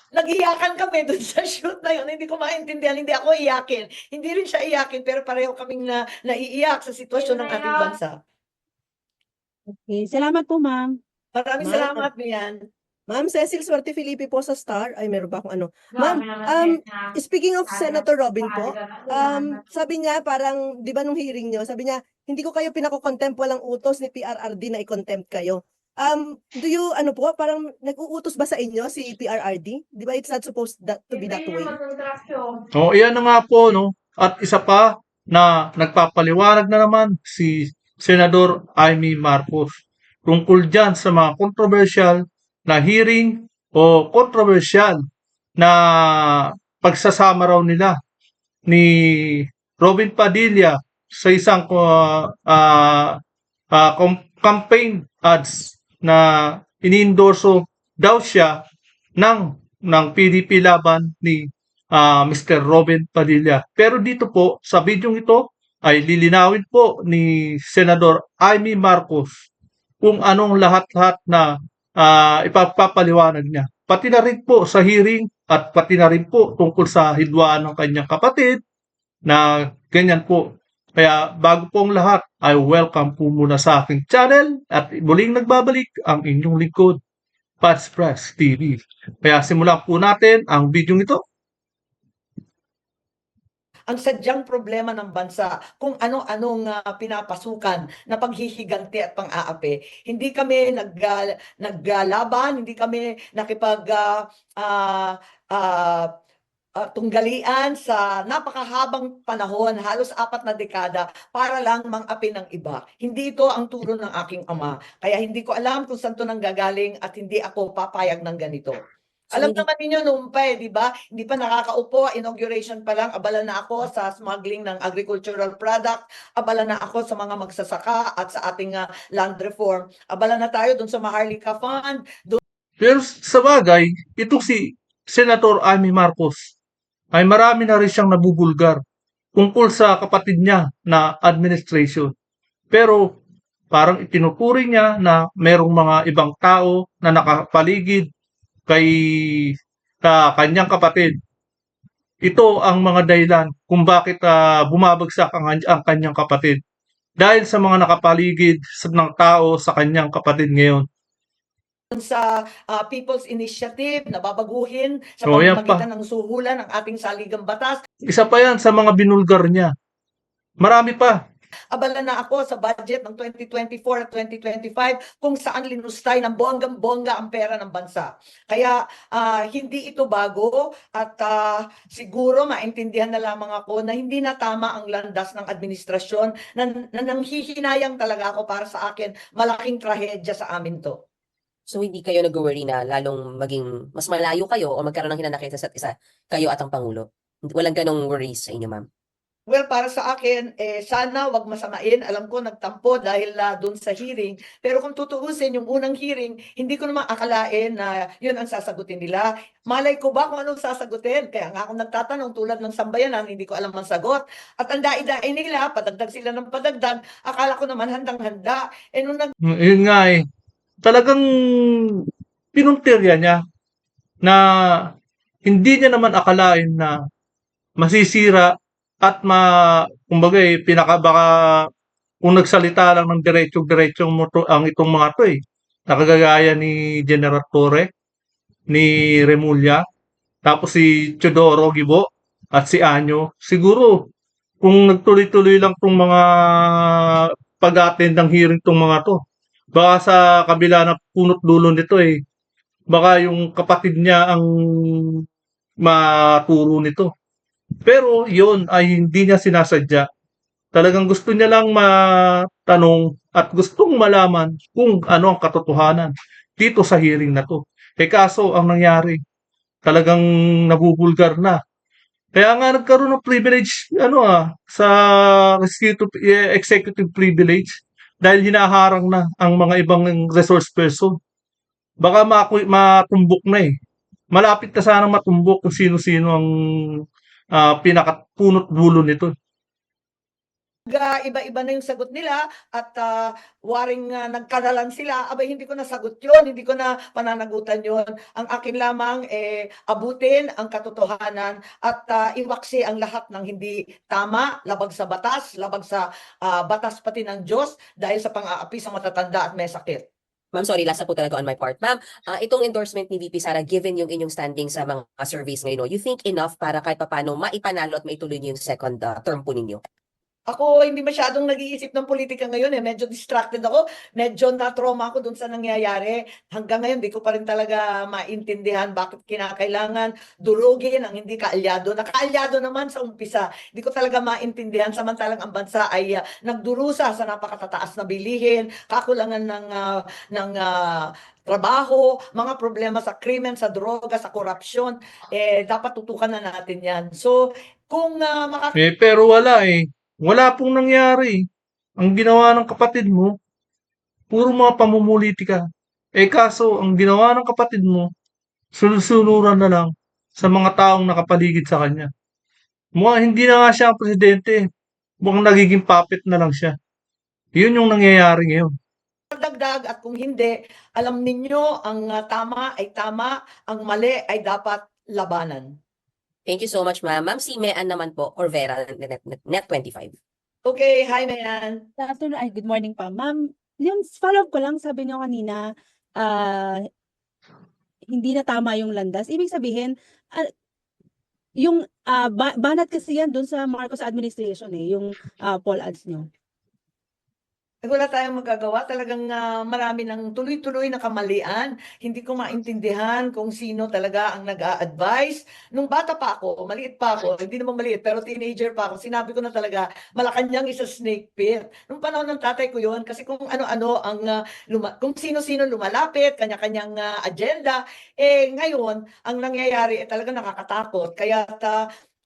nag-iyakan kami dun sa shoot na yun. Hindi ko maintindihan, hindi ako iyakin. Hindi rin siya iyakin, pero pareho kaming naiiyak sa sitwasyon ng ating bansa. Okay, salamat po, ma'am. Maraming Ma'am, salamat, Mian. Ma'am Cecil Suerte Filipe po sa Star. Ay, meron ba akong ano? Ma'am, speaking of Senator Robin po, sabi niya parang, di ba nung hearing niyo, sabi niya, hindi ko kayo pinako-contempt, walang utos ni PRRD na i-contempt kayo. Do you, ano po, parang nag-uutos ba sa inyo si PRRD? Di ba it's not supposed to be that way? O, iyan na nga po, no? At isa pa na nagpapaliwanag na naman si Senador Amy Marcos tungkol dyan sa mga controversial na hearing o controversial na pagsasama raw nila ni Robin Padilla sa isang campaign ads na iniendorso daw siya ng PDP laban ni Mr. Robin Padilla. Pero dito po, sa video ito, ay lilinawin po ni Senador Amy Marcos kung anong lahat-lahat na ipapapaliwanag niya. Pati na rin po sa hearing at pati na rin po tungkol sa hidwaan ng kanyang kapatid na ganyan po. Kaya bago pong lahat, ay welcome po muna sa aking channel at muling nagbabalik ang inyong lingkod, Pads Press TV. Kaya simulan po natin ang video ito. Ang sadyang problema ng bansa kung ano-anong pinapasukan na paghihiganti at pang-aapi. Hindi kami naggalaban, hindi kami tunggalian sa napakahabang panahon, halos 4 na dekada, para lang mang-api ng iba. Hindi ito ang turo ng aking ama. Kaya hindi ko alam kung saan ito nanggagaling at hindi ako papayag ng ganito. Alam naman ninyo noon pa di ba? Hindi pa nakakaupo, inauguration pa lang, abala na ako sa smuggling ng agricultural product, abala na ako sa mga magsasaka at sa ating land reform. Abala na tayo dun sa Maharlika Fund. Pero sa bagay, itong si Senator Amy Marcos ay marami na rin siyang nabubulgar tungkol sa kapatid niya na administration. Pero parang itinuturing niya na merong mga ibang tao na nakapaligid kay kanyang kapatid. Ito ang mga dahilan kung bakit bumabagsak ang kanyang kapatid. Dahil sa mga nakapaligid ng tao sa kanyang kapatid ngayon. Sa People's Initiative na babaguhin sa yan pamamagitan ng suhulan ng ating saligang batas. Isa pa yan sa mga binulgar niya. Marami pa. Abala na ako sa budget ng 2024 at 2025 kung saan linustay ng bonggang-bongga ang pera ng bansa. Kaya hindi ito bago at siguro maintindihan na lamang ako na hindi na tama ang landas ng administrasyon na nanghihinayang talaga ako. Para sa akin, malaking trahedya sa amin to. So hindi kayo nag-worry na lalong maging mas malayo kayo o magkaroon ng hinanakit sa isa't isa, kayo at ang Pangulo? Walang ganong worries sa inyo, ma'am? Well, para sa akin, sana wag masamain. Alam ko nagtampo dahil doon sa hearing. Pero kung tutuusin yung unang hearing, hindi ko naman akalain na yun ang sasagutin nila. Malay ko ba kung anong sasagutin? Kaya nga ako nagtatanong tulad ng sambayanan, hindi ko alam ang sagot. At ang dai-dai nila, padagdag sila ng padagdag. Akala ko naman handang-handa. Yun nga eh. Talagang pinuntirya niya na hindi niya naman akalain na masisira at kumbaga baka kung nagsalita lang ng diretso-diretsong ang itong mga to eh. Nakagagaya ni General Torre, ni Remulla, tapos si Teodoro Gibo at si Anyo. Siguro kung nagtuloy-tuloy lang tong mga pag-attend ng hearing tong mga to, baka sa kabila na punot dulo nito eh, baka yung kapatid niya ang maturo nito. Pero yun ay hindi niya sinasadya. Talagang gusto niya lang matanong at gustong malaman kung ano ang katotohanan dito sa hearing na to. Kaso ang nangyari, talagang nabubulgar na. Kaya nga nagkaroon ng privilege sa executive privilege dahil hinaharang na ang mga ibang resource person. Baka matumbok na eh. Malapit na sana matumbok kung sino-sino ang pinakapunot dulo nito. iba-iba na yung sagot nila at waring nagkadalan sila, abay hindi ko nasagot yun, hindi ko na pananagutan yun. Ang akin lamang abutin ang katotohanan at iwaksi ang lahat ng hindi tama, labag sa batas, labag sa batas pati ng Diyos dahil sa pang-aapi sa matatanda at may sakit. Ma'am, sorry, last na po talaga on my part. Ma'am, itong endorsement ni VP Sara, given yung inyong standing sa mga surveys ngayon, you think enough para kahit papaano maipanalo at maituloy niyo yung second term po ninyo? Ako hindi masyadong nag-iisip ng politika ngayon medyo distracted ako, medyo na-trauma ako dun sa nangyayari. Hanggang ngayon di ko pa rin talaga maintindihan bakit kinakailangan durugin ang hindi kaalyado. Nakaalyado naman sa umpisa. Di ko talaga maintindihan samantalang ang bansa ay nagdurusa sa napakatataas na bilihin, kakulangan ng trabaho, mga problema sa krimen, sa droga, sa korupsyon, dapat tutukan na natin yan. So, kung Pero wala eh. Wala pong nangyari. Ang ginawa ng kapatid mo, puro mga pamumulitika. Kaso, ang ginawa ng kapatid mo, sunod-sunuran na lang sa mga taong nakapaligid sa kanya. Mukhang hindi na nga siya ang presidente. Mukhang nagiging puppet na lang siya. Yun yung nangyayari ngayon. dagdag at kung hindi, alam ninyo ang tama ay tama, ang mali ay dapat labanan. Thank you so much, ma'am. Ma'am, si Mean naman po, Corvera, Net25. Okay, hi Mayan. Good afternoon, good morning pa. Ma'am, yung follow-up ko lang, sabi niyo kanina, hindi na tama yung landas. Ibig sabihin, yung banat kasi yan dun sa Marcos administration yung poll ads nyo. Wala tayong magagawa. Talagang marami ng tuloy-tuloy na kamalian. Hindi ko maintindihan kung sino talaga ang nag-a-advise. Nung bata pa ako, maliit pa ako, hindi naman maliit, pero teenager pa ako, sinabi ko na talaga, Malacanang is a snake pit. Nung panahon ng tatay ko yun, kasi kung ano-ano ang, kung sino-sino lumalapit, kanya-kanyang agenda, ngayon, ang nangyayari talaga nakakatakot. Kaya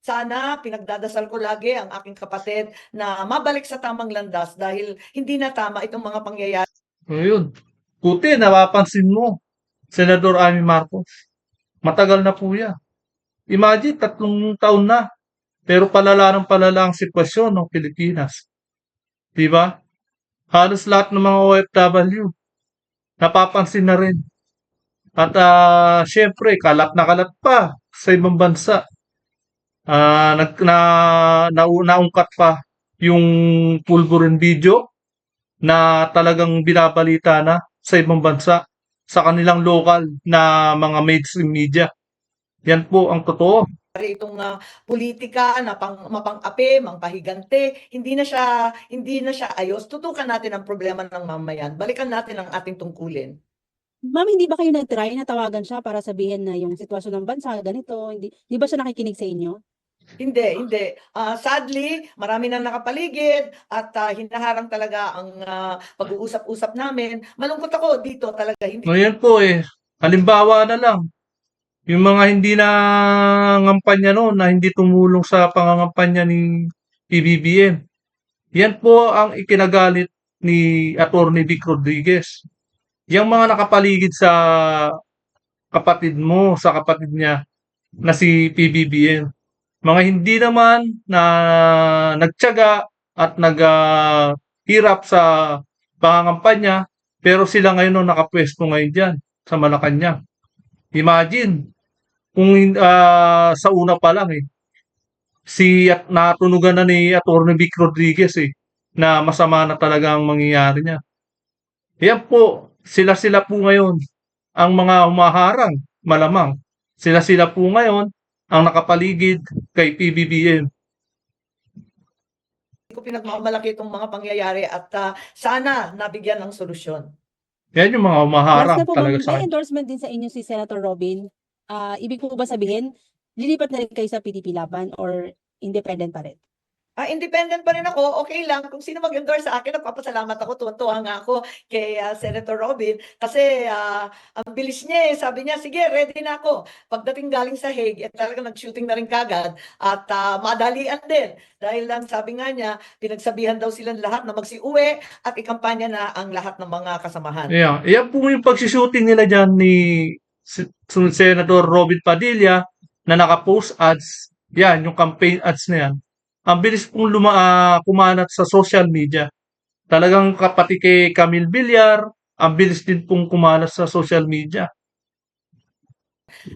sana pinagdadasal ko lagi ang aking kapatid na mabalik sa tamang landas dahil hindi na tama itong mga pangyayari. Ngayon, buti, napapansin mo, Senador Amy Marcos. Matagal na po yan. Imagine, 3 taon na. Pero palala ng palala ang sitwasyon ng Pilipinas. Diba? Halos lahat ng mga OFW, napapansin na rin. At syempre, kalat na kalat pa sa ibang bansa. Naungkat pa yung pulburon video na talagang binabalita na sa ibang bansa sa kanilang local na mga mainstream media. Yan po ang totoo. Itong politika na mapang-api, mangpahigante, hindi na siya ayos. Tutukan natin ang problema ng mamayan. Balikan natin ang ating tungkulin. Ma'am, hindi ba kayo nag-try na tawagan siya para sabihin na yung sitwasyon ng bansa ganito? Hindi ba siya nakikinig sa inyo? Hindi. Sadly, marami nang nakapaligid at hinaharang talaga ang pag-uusap-usap namin. Malungkot ako dito talaga. Hindi Ngayon po halimbawa na lang, yung mga hindi na ngampanya noon na hindi tumulong sa pangangampanya ni PBBM. Yan po ang ikinagalit ni Atty. Vic Rodriguez. Yung mga nakapaligid sa kapatid mo, sa kapatid niya na si PBBM. Mga hindi naman na nagtiyaga at naghirap sa pangangampanya, pero sila ngayon ang nakapwesto ngayon dyan sa Malacanang. Imagine, kung sa una pa lang natunugan na ni Atty. Vic Rodriguez na masama na talaga ang mangyayari niya. Yan po, sila-sila po ngayon ang mga humaharang, malamang. Sila-sila po ngayon ang nakapaligid kay PBBM. ko pinagmamalaki itong mga pangyayari at sana nabigyan ng solusyon. Yan yung mga humaharang Last na po, talaga ma'am, sa may akin. endorsement din sa inyo si Senator Robin. Ibig po ba sabihin, lilipat na rin kayo sa PDP Laban or independent pa rin? Independent pa rin ako, okay lang. Kung sino mag-endorse sa akin, nagpapasalamat ako. Tuwan-tuwa nga ako kay Senator Robin. Kasi ang bilis niya sabi niya, sige, ready na ako. Pagdating galing sa Hague, talaga nag-shooting na rin kagad. At madalian din. Dahil lang sabi nga niya, pinagsabihan daw silang lahat na magsiuwi at ikampanya na ang lahat ng mga kasamahan. Yeah. Yan po yung pag-shooting nila dyan ni Senator Robin Padilla na naka-post ads. Yan, yung campaign ads na yan. ang bilis pong kumalat sa social media. Talagang pati kay Camille Villar, ang bilis din pong kumalat sa social media.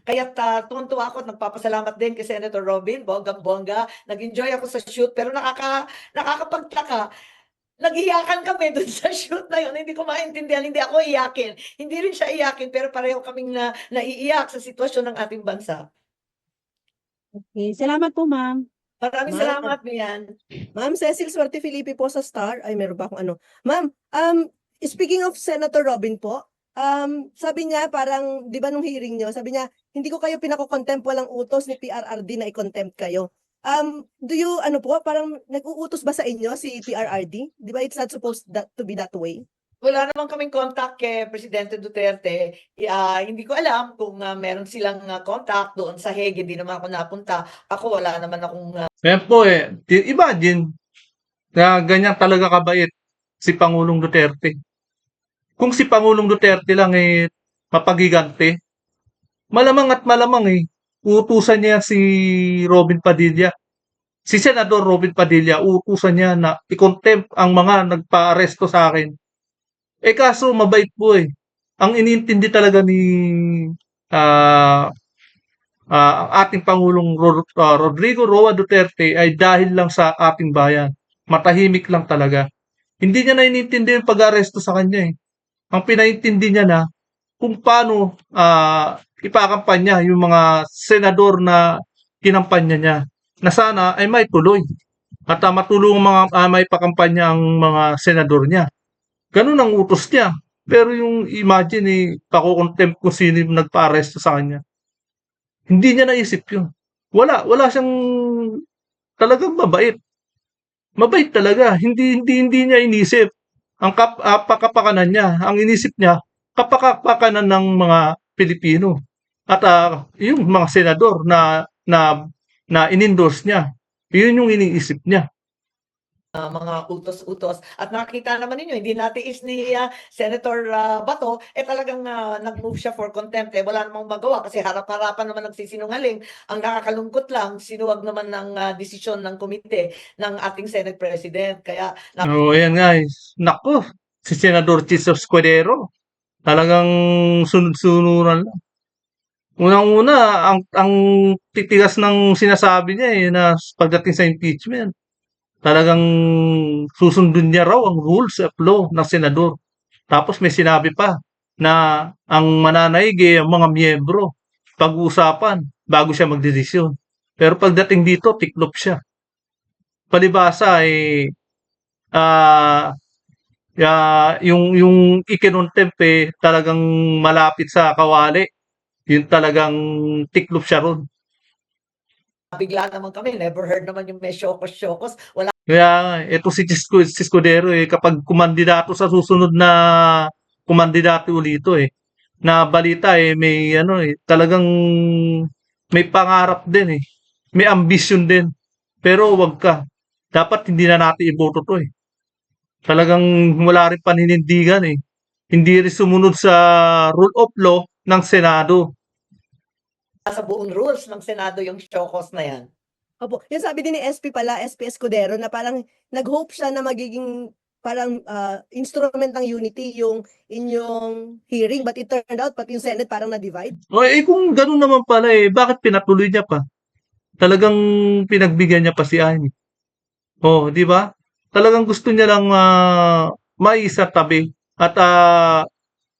Kaya tuwang-tuwa ako at nagpapasalamat din kay Senator Robin, bonggang-bongga. Nag-enjoy ako sa shoot pero nakakapagtaka. Nag-iyakan kami dun sa shoot na yun. Hindi ko maintindihan. Hindi ako iyakin. Hindi rin siya iyakin pero pareho kaming naiiyak sa sitwasyon ng ating bansa. Okay, salamat po, ma'am. Maraming Ma'am. salamat, Mian. Ma'am Cecil Suerte Filipe po sa Star. Ay, meron ba akong ano? Ma'am, speaking of Senator Robin po, sabi niya parang, di ba nung hearing niyo, sabi niya, hindi ko kayo pinako-contempt, walang utos ni PRRD na i-contempt kayo. Do you, parang nag-uutos ba sa inyo si PRRD? Di ba it's not supposed to be that way? Wala naman kaming contact kay Presidente Duterte. Hindi ko alam kung meron silang contact doon sa Hague. Hindi naman ako napunta. Ako wala naman akong Kaya po imagine na ganyan talaga kabait si Pangulong Duterte. Kung si Pangulong Duterte lang mapagigante, malamang at malamang uutusan niya si Robin Padilla. Si Senador Robin Padilla, uutusan niya na i-contempt ang mga nagpa-aresto sa akin. Kaso mabait po Ang inintindi talaga ni ang ating Pangulong Rodrigo Roa Duterte ay dahil lang sa ating bayan. Matahimik lang talaga. Hindi niya na inintindi yung pag-aresto sa kanya Ang pinaintindi niya na kung paano ipakampanya yung mga senador na kinampanya niya na sana ay may tuloy at matulungan may pakampanya ang mga senador niya. Ganun ang utos niya. Pero yung imagine pako-contempt kung sino yung nagpa-aresto sa kanya. Hindi niya naisip yun. Wala siyang talagang mabait. Mabait talaga. Hindi niya inisip ang kapakanan niya. Ang inisip niya, kapakanan ng mga Pilipino. At yung mga senador na in-endorse niya, yun yung iniisip niya. mga utos-utos. At nakita naman ninyo, hindi natiis ni Senator Bato, talagang nag-move siya for contempt. Wala namang magawa kasi harap-harapan naman nagsisinungaling. Ang nakakalungkot lang, sinuwag naman ng desisyon ng komite ng ating Senate President. Kaya Ayan nga Naku, si Senador Chis Escudero, talagang sunod-sunuran lang. Unang-una, ang titigas ng sinasabi niya na pagdating sa impeachment. Talagang susundin niya raw ang rules of law ng senador. Tapos may sinabi pa na ang mananaig ang mga miyembro pag-uusapan bago siya magdesisyon. Pero pagdating dito, tiklop siya. Palibasa yung ikinontempt talagang malapit sa kawali. Yun talagang tiklop siya ron. bigla naman kami, never heard naman yung may syokos-syokos. Wala Kaya ito si Escudero kapag kumandidato sa susunod na kumandidato ulito na balita may talagang may pangarap din may ambition din. Pero wag ka. Dapat hindi na natin iboto to Talagang wala rin paninindigan Hindi rin sumunod sa rule of law ng Senado. sa buong rules ng Senado yung syokos na yan. Opo, yung sabi din ni SP Escudero na parang nag-hope siya na magiging parang instrument ng unity yung inyong hearing, but it turned out pati yung Senate parang na-divide. Kung gano'n naman pala bakit pinatuloy niya pa? Talagang pinagbigyan niya pa si Amy. Di ba? Talagang gusto niya lang maisa tabi at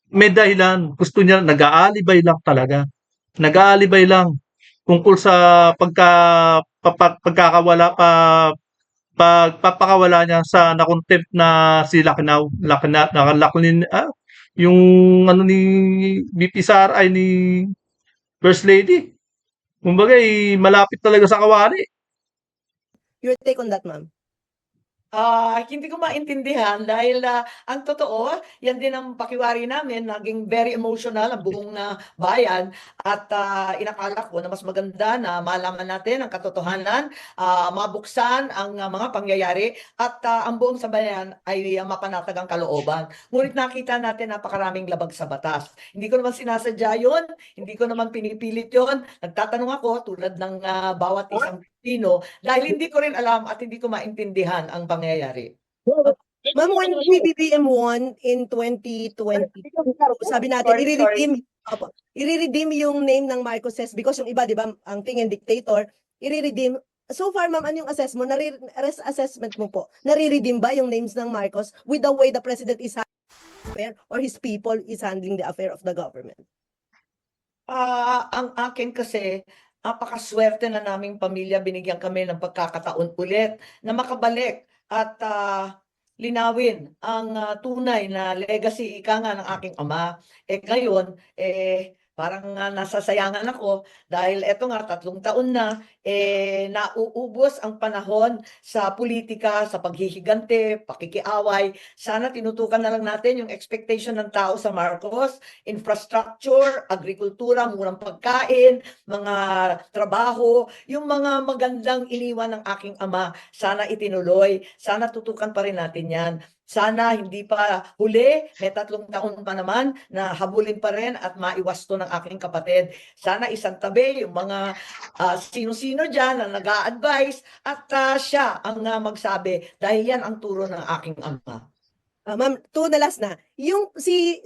may dahilan. Gusto niya, nag-aalibay lang talaga. Nag-aalibay lang tungkol sa pagpapakawala niya sa nakontempt na si Lacnao. Yung ni VP Sara ay ni First Lady. Kumbaga malapit talaga sa kawali. Your take on that, ma'am? Hindi ko maintindihan dahil ang totoo, yan din ang pakiwari namin, naging very emotional ang buong bayan at inakala ko na mas maganda na malaman natin ang katotohanan, mabuksan ang mga pangyayari at ang buong sambayan ay mapanatag ang kalooban. Ngunit nakita natin napakaraming labag sa batas. Hindi ko naman sinasadya yun, hindi ko naman pinipilit yun. Nagtatanong ako tulad ng bawat isang Pilipino dahil hindi ko rin alam at hindi ko maintindihan ang pangyayari. Ma'am, when PBBM won in 2020, sabi natin, Sorry, i-redeem yung name ng Marcoses because yung iba, di ba, ang tingin dictator, i-redeem. So far, ma'am, ano yung assessment mo po? Nare-redeem ba yung names ng Marcos with the way the president is handling the affair or his people is handling the affair of the government? Ang akin kasi, napakaswerte na naming pamilya, binigyan kami ng pagkakataon ulit na makabalik at linawin ang tunay na legacy ika nga ng aking ama. Ngayon, parang nasasayangan ako dahil eto nga 3 taon na nauubos ang panahon sa politika, sa paghihigante, pakikiaway. Sana tinutukan na lang natin yung expectation ng tao sa Marcos, infrastructure, agrikultura, murang pagkain, mga trabaho, yung mga magandang iniwan ng aking ama. Sana itinuloy, sana tutukan pa rin natin yan. Sana hindi pa huli, may 3 taon pa naman na habulin pa rin at maiwasto ng aking kapatid. Sana isang tabi yung mga sino-sino dyan na nag-a-advise at siya ang magsabi dahil yan ang turo ng aking ama. Ma'am, to the last na. Yung si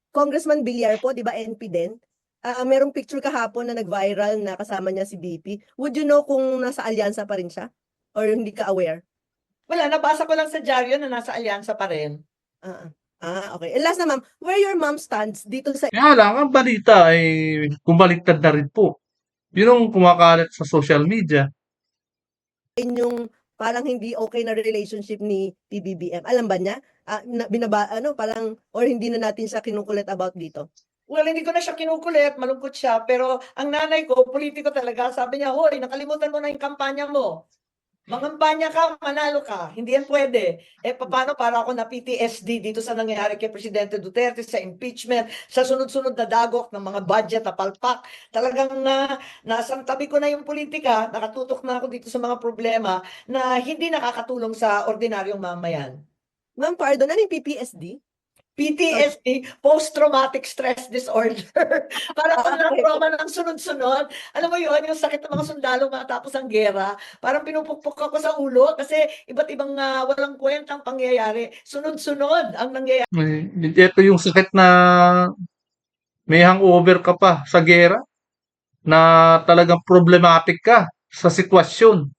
Congressman Villar po, di ba NP din? Merong picture kahapon na nag-viral na kasama niya si BP. Would you know kung nasa alyansa pa rin siya? Or hindi ka aware? Wala, nabasa ko lang sa dyaryo na nasa alyansa pa rin. Okay. And last na ma'am, where your mom stands dito sa Kaya lang, ang balita ay kumaliktad na rin po. Yun ang kumakalat sa social media. inyong parang hindi okay na relationship ni PBBM? Alam ba niya? Parang, or hindi na natin siya kinukulit about dito? Well, hindi ko na siya kinukulit, malungkot siya, pero ang nanay ko, politiko talaga, sabi niya, hoy, nakalimutan mo na yung kampanya mo. Mangampanya ka, manalo ka. Hindi yan pwede. Paano para ako na PTSD dito sa nangyayari kay Presidente Duterte, sa impeachment, sa sunod-sunod na dagok ng mga budget na palpak. Talagang nasang tabi ko na yung politika, nakatutok na ako dito sa mga problema na hindi nakakatulong sa ordinaryong mamayan. Ma'am, pardon, ano yung PPSD? PTSD, Post-Traumatic Stress Disorder. Parang Okay. trauma ng sunod-sunod. Alam mo yun, yung sakit ng mga sundalo matapos ang gera. Parang pinupukpok ako sa ulo kasi iba't ibang walang kwentang pangyayari. Sunod-sunod ang nangyayari. Ito yung sakit na may hangover ka pa sa gera, na talagang problematic ka sa sitwasyon.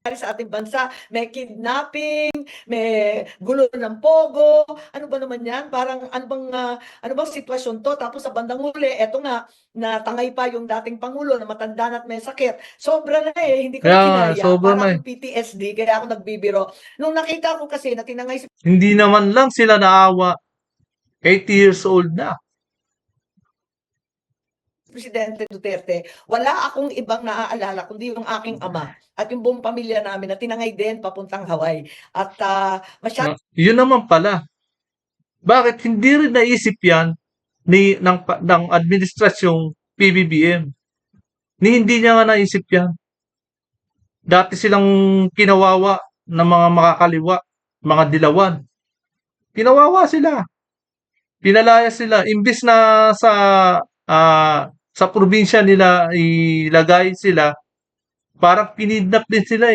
Sa ating bansa, may kidnapping, may gulo ng pogo, ano ba naman yan? Parang ano bang sitwasyon to? Tapos sa bandang huli, eto nga, natangay pa yung dating Pangulo na matanda na at may sakit. Sobra na hindi ko na Kaya, kinaya. sobra Parang na PTSD, kaya ako nagbibiro. Nung nakita ko kasi na tinangay si Hindi naman lang sila naawa. 80 years old na. Presidente Duterte, wala akong ibang naaalala kundi yung aking ama at yung buong pamilya namin na tinangay din papuntang Hawaii. At Yun naman pala. Bakit hindi rin naisip yan ng administrasyong PBBM? Hindi niya nga naisip yan. Dati silang kinawawa ng mga makakaliwa, mga dilawan. Kinawawa sila. Pinalaya sila. Imbis na sa probinsya nila ilagay sila, parang pinidnap din sila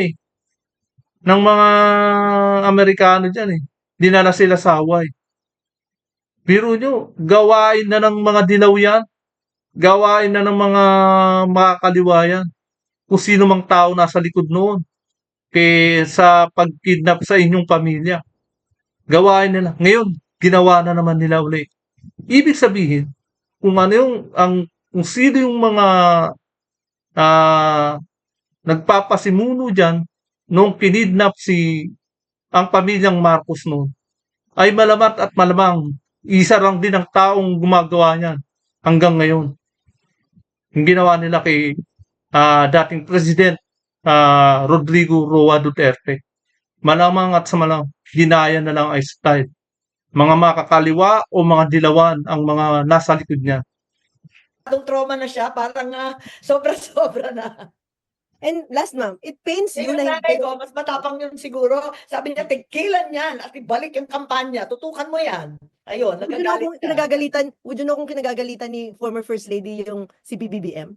ng mga Amerikano dyan Dinala sila sa Hawaii. Biro nyo, gawain na ng mga dilaw yan. Gawain na ng mga makakaliwa yan. Kung sino mang tao nasa likod noon. Sa pagkidnap sa inyong pamilya. Gawain nila. Ngayon, ginawa na naman nila ulit. Ibig sabihin, kung sino yung mga nagpapasimuno dyan nung kinidnap ang pamilyang Marcos noon, ay malamat at malamang isa lang din ang taong gumagawa niyan hanggang ngayon. Yung ginawa nila kay dating President Rodrigo Roa Duterte. Malamang at sa malamang, ginaya na lang ay style. Mga makakaliwa o mga dilawan ang mga nasa likod niya. trauma na siya, parang sobra-sobra na. And last ma'am, it pains you Yung na nanay ko, mas matapang yun siguro. Sabi niya, tigilan yan at ibalik yung kampanya. Tutukan mo yan. Ayun, Would you know nagagalit kung ka. kinagagalitan ni former First Lady yung si PBBM?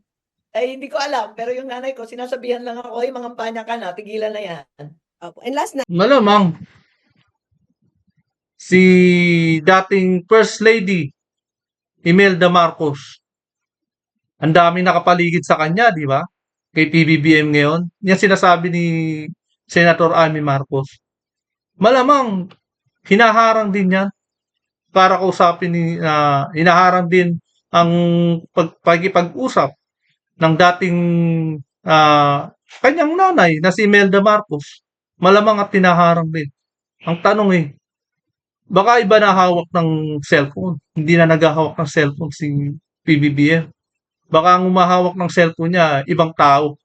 Ay, hindi ko alam. Pero yung nanay ko, sinasabihan lang ako, ay, mangampanya ka na, tigilan na yan. Opo. And last na, Malamang si dating First Lady Imelda Marcos, ang daming nakapaligid sa kanya, di ba? Kay PBBM ngayon. Yan sinasabi ni Senator Amy Marcos. Malamang hinaharang din yan para kausapin hinaharang din ang pagkipag-usap ng dating kanyang nanay na si Imelda Marcos. Malamang at hinaharang din. Ang tanong baka iba na hawak ng cellphone. Hindi na naghahawak ng cellphone si PBBM. Baka ang umahawak ng cellphone niya, ibang tao.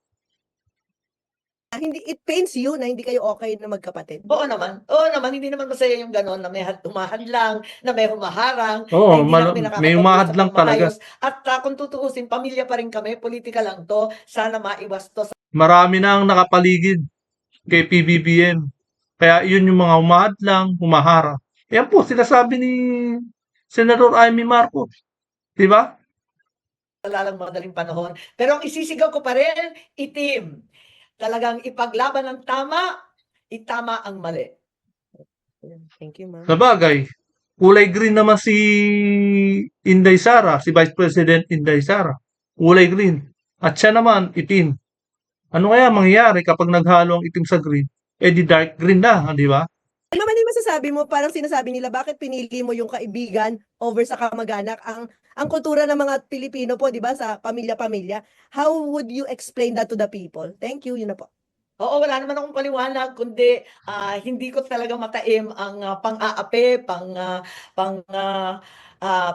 hindi, it pains you na hindi kayo okay na magkapatid. Oo naman, hindi naman masaya yung gano'n na may humahadlang, na may humaharang, na Oo, hindi na kami may nakakapag-usap umahadlang ng talaga. maayos. At kung tutuusin, pamilya pa rin kami, politika lang to, sana maiwas to. Marami na ang nakapaligid kay PBBM. Kaya yun yung mga umahadlang, humaharang. Yan po, sinasabi ni Senator Amy Marcos. Di ba? Lalang madaling panahon. Pero ang isisigaw ko pa rin, itim. Talagang ipaglaban ng tama, itama ang mali. Thank you, ma'am. Sabagay, kulay green naman si Inday Sara, si Vice President Inday Sara. Kulay green. At siya naman, itim. Ano kaya mangyayari kapag naghalo ang itim sa green? Di dark green na, di ba? Ano man yung masasabi mo, parang sinasabi nila, bakit pinili mo yung kaibigan over sa kamag-anak? Ang kultura ng mga Pilipino po, di ba, sa pamilya-pamilya. How would you explain that to the people? Thank you, yun na po. Oo, wala naman akong paliwanag, kundi hindi ko talaga mataim ang pang-aapi,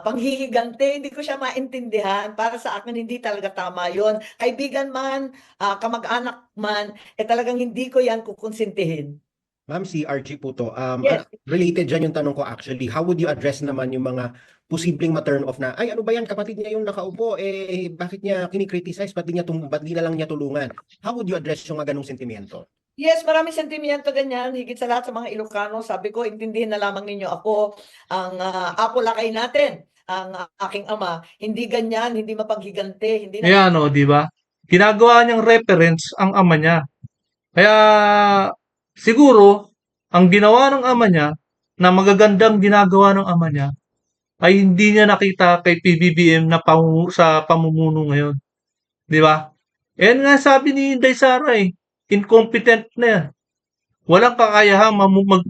panghihigante, hindi ko siya maintindihan. Para sa akin, hindi talaga tama yon. Kaibigan man, kamag-anak man, talagang hindi ko yan kukonsintihin. Ma'am, si RG po to. Yes. Related dyan yung tanong ko actually. How would you address naman yung mga posibleng ma-turn off na, ay ano ba yan, kapatid niya yung nakaupo, bakit niya kinikriticize, ba't di na lang niya tulungan? How would you address yung mga ganong sentimiento? Yes, maraming sentimiento ganyan. Higit sa lahat sa mga Ilocano, sabi ko, intindihin na lamang ninyo ako, ang ako lakay natin, ang aking ama. Hindi ganyan, hindi mapaghigante, hindi na Ayan di ba? Ginagawa niyang reference ang ama niya. Kaya siguro, ang ginawa ng ama niya, na magagandang ginagawa ng ama niya, ay hindi niya nakita kay PBBM na sa pamumuno ngayon. Di ba? Yan nga sabi ni Inday Sara incompetent na yan. Walang kakayahang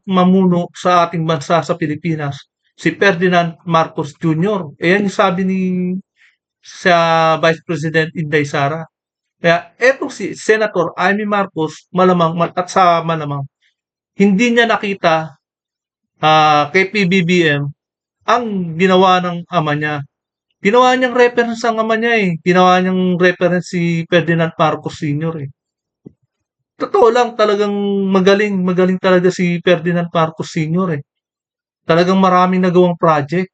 mamuno sa ating bansa sa Pilipinas. Si Ferdinand Marcos Jr. Yan yung sabi ni sa Vice President Inday Sara. Kaya etong si Senator Amy Marcos malamang hindi niya nakita kay PBBM ang ginawa ng ama niya. Ginawa niyang reference ang ama niya Ginawa niyang reference si Ferdinand Marcos Sr. Totoo lang, talagang magaling talaga si Ferdinand Marcos Sr. Talagang maraming nagawang project.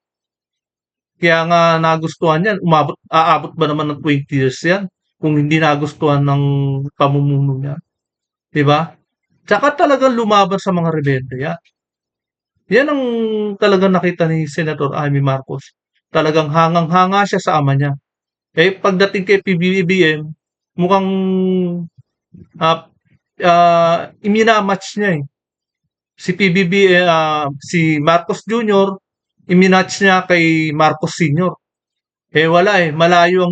Kaya nga nagustuhan yan. Aabot ba naman ng 20 years yan kung hindi nagustuhan ng pamumuno niya? Diba? Tsaka talagang lumaban sa mga rebelde yan. Yan ang talagang nakita ni Senator Amy Marcos. Talagang hangang-hanga siya sa ama niya. Pagdating kay PBBM, mukhang iminamatch niya si Marcos Jr., iminatch niya kay Marcos Sr. Wala malayo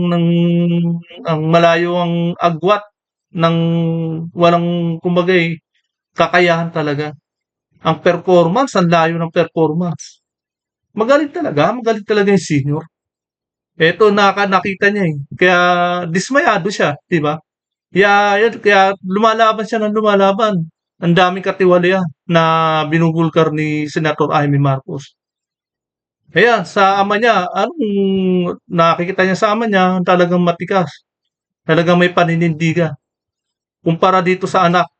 malayo ang agwat ng walang kakayahan talaga. Ang performance, ang layo ng performance. Magaling talaga yung senior. Ito nakita niya Kaya dismayado siya, di ba? Kaya lumalaban siya ng lumalaban. Ang daming katiwalian na binubulkar ni Senator Amy Marcos. Ayan, sa ama niya, anong nakikita niya sa ama niya, talagang matikas. Talagang may paninindigan. Kumpara dito sa anak,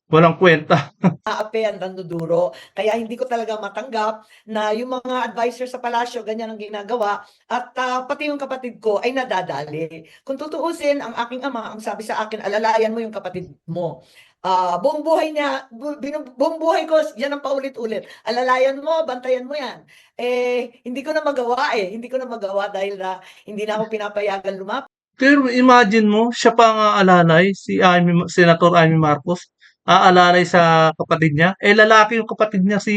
walang kwenta. aapi ang danduduro. Kaya hindi ko talaga matanggap na yung mga advisor sa palasyo, ganyan ang ginagawa. At pati yung kapatid ko ay nadadali. Kung tutuusin, ang aking ama, ang sabi sa akin, alalayan mo yung kapatid mo. Buong buhay niya, buong buhay ko, yan ang paulit-ulit. Alalayan mo, bantayan mo yan. Hindi ko na magawa Hindi ko na magawa dahil hindi na ako pinapayagan lumapit. Pero imagine mo, siya pa ang aalalay, si Senator Amy Marcos, aalalay sa kapatid niya. Eh, lalaki yung kapatid niya, si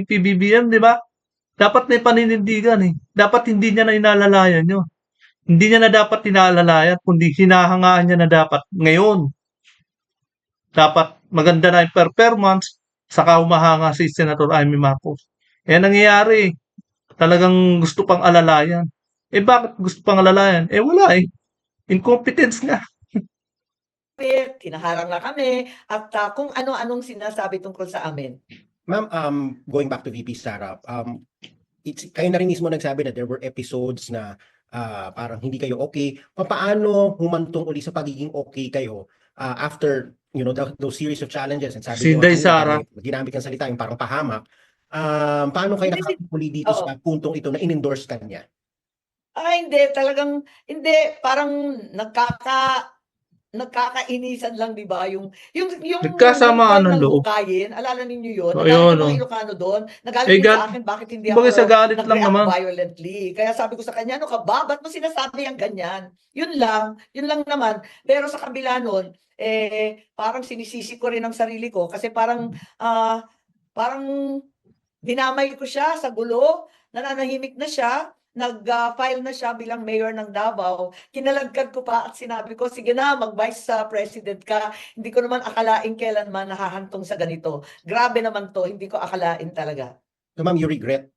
PBBM, di ba? Dapat may paninindigan eh. Dapat hindi niya na inaalalayan yun. Hindi niya na dapat inaalalayan, kundi hinahangaan niya na dapat ngayon. Dapat maganda na yung performance, saka humahanga si Senator Amy Marcos. Eh, nangyayari, talagang gusto pang alalayan. Eh, bakit gusto pang alalayan? Eh, wala eh. Incompetence nga. Tinaharang na kami at kung ano-anong sinasabi tungkol sa amin. Ma'am, going back to VP Sara, kayo na rin mismo nagsabi na there were episodes na parang hindi kayo okay. Paano humantong uli sa pagiging okay kayo after those series of challenges? And sabi Si niyo Inday kanina, Sara. ginamit ng salita yung parang pahamak. Paano kayo Hindi, nakapuli dito oo. sa puntong ito na in-endorse ka niya? Hindi, talagang, hindi, parang nagkakainisan lang, di ba? Yung Nagkasamaan lugar ng loob. Hukayin, alala ninyo yun? O, Nagalit yun, yung mga oh. Ilocano doon. Nagalit Eh, din sa akin, bakit hindi ako Kumbaga sa galit lang nag-react naman. violently. Kaya sabi ko sa kanya, ano ka ba? Ba't mo sinasabi ang ganyan? Yun lang naman. Pero sa kabila nun, parang sinisisi ko rin ang sarili ko kasi parang dinamay ko siya sa gulo, nananahimik na siya, nag-file na siya bilang mayor ng Davao. Kinalagkad ko pa at sinabi ko, sige na, mag-vice president ka. Hindi ko naman akalain kailanman nahahantong sa ganito. Grabe naman to, hindi ko akalain talaga. So ma'am, you regret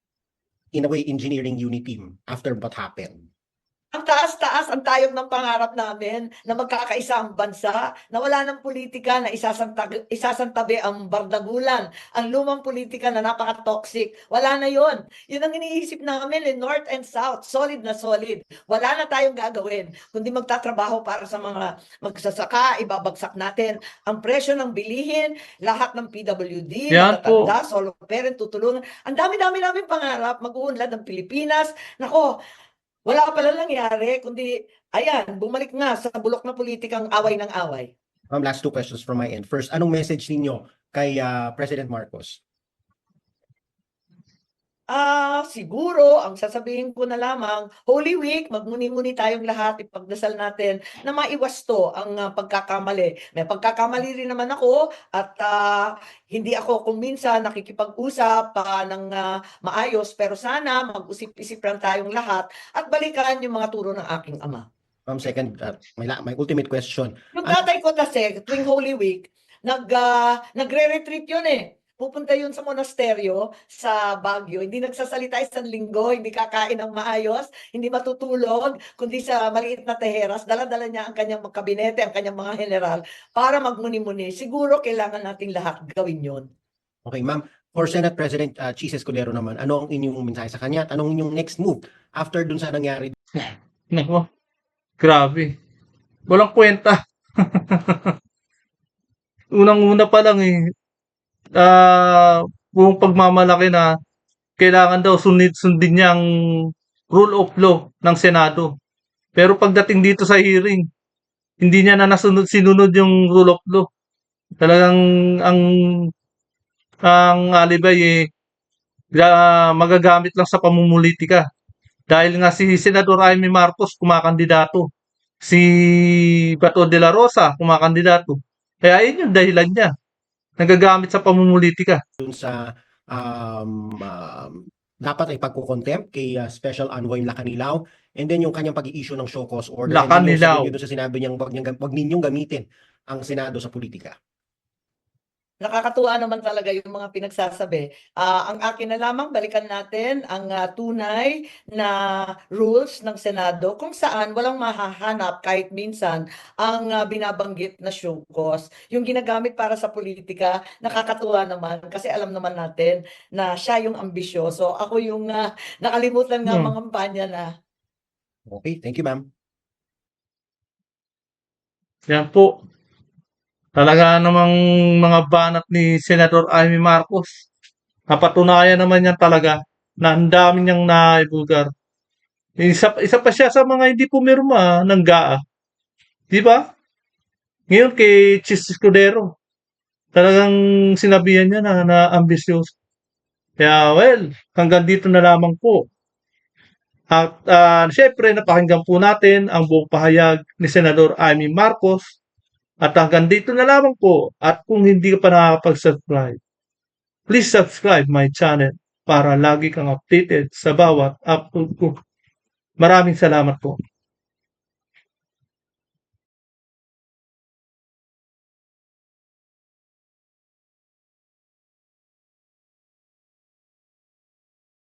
in a way engineering unit team after what happened? Ang taas-taas ang tayog ng pangarap namin na magkakaisa ang bansa, na wala ng politika na isasantabi ang bardagulan, ang lumang politika na napaka-toxic. Wala na yon. Yun ang iniisip namin, North and South, solid na solid. Wala na tayong gagawin, kundi magtatrabaho para sa mga magsasaka, ibabagsak natin ang presyo ng bilihin, lahat ng PWD, Yan po. matatanda, solo parent, tutulungan. Ang dami-dami namin pangarap, mag-uunlad ng Pilipinas. Nako, wala pala nangyari, kundi, ayan, bumalik nga sa bulok na politikang away ng away. Ma'am, last two questions from my end. First, anong message ninyo kay President Marcos? Siguro, ang sasabihin ko na lamang, Holy Week, magmuni-muni tayong lahat, ipagdasal natin na maiwas to ang pagkakamali. May pagkakamali rin naman ako at hindi ako kung minsan nakikipag-usap ng maayos, pero sana mag-usip-isip lang tayong lahat at balikan yung mga turo ng aking ama. Ma'am, second, my ultimate question. Yung tatay ko kasi, tuwing Holy Week, nagre-retreat yun eh. Pupunta yun sa monasteryo sa Baguio. Hindi nagsasalita isang linggo, hindi kakain ng maayos, hindi matutulog, kundi sa maliit na teheras. Dala-dala niya ang kanyang kabinete, ang kanyang mga general para magmuni-muni. Siguro kailangan nating lahat gawin yun. Okay, ma'am. For Senate President Chis Escudero naman, ano ang inyong mensahe sa kanya at anong inyong next move after dun sa nangyari? Nako, grabe. Walang kwenta. Unang-una pa lang buong pagmamalaki na kailangan daw sundin niya ang rule of law ng Senado. Pero pagdating dito sa hearing, hindi niya na sinunod yung rule of law. Talagang ang alibay magagamit lang sa pamumulitika. Dahil nga si Senador Amy Marcos kumakandidato. Si Bato de la Rosa kumakandidato. Kaya yun yung dahilan niya. Nagagamit sa pamumulitika. Dun sa dapat ay pagkukontempt kay Special Envoy Lacanilao and then yung kanyang pag-i-issue ng show cause order. Lacanilao. And then yung sa sinabi niyang wag ninyong gamitin ang Senado sa politika. Nakakatuwa naman talaga yung mga pinagsasabi. Ang akin na lamang, balikan natin ang tunay na rules ng Senado kung saan walang mahahanap kahit minsan ang binabanggit na show cause. Yung ginagamit para sa politika, nakakatuwa naman kasi alam naman natin na siya yung ambisyoso. Ako yung nakalimutan nga mga kampanya na. Okay, thank you ma'am. Yan po. Talaga namang mga banat ni Senator Amy Marcos. Napatunayan naman yan talaga na ang dami niyang naibulgar. Isa pa siya sa mga hindi pumirma ng GAA. Di ba? Ngayon kay Chis Escudero, talagang sinabihan niya na ambisyoso. Kaya well, hanggang dito na lamang po. At syempre, napakinggan po natin ang buong pahayag ni Senador Amy Marcos. At hanggang dito na lamang po. At kung hindi ka pa nakakapag-subscribe, please subscribe my channel para lagi kang updated sa bawat upload ko. Maraming salamat po.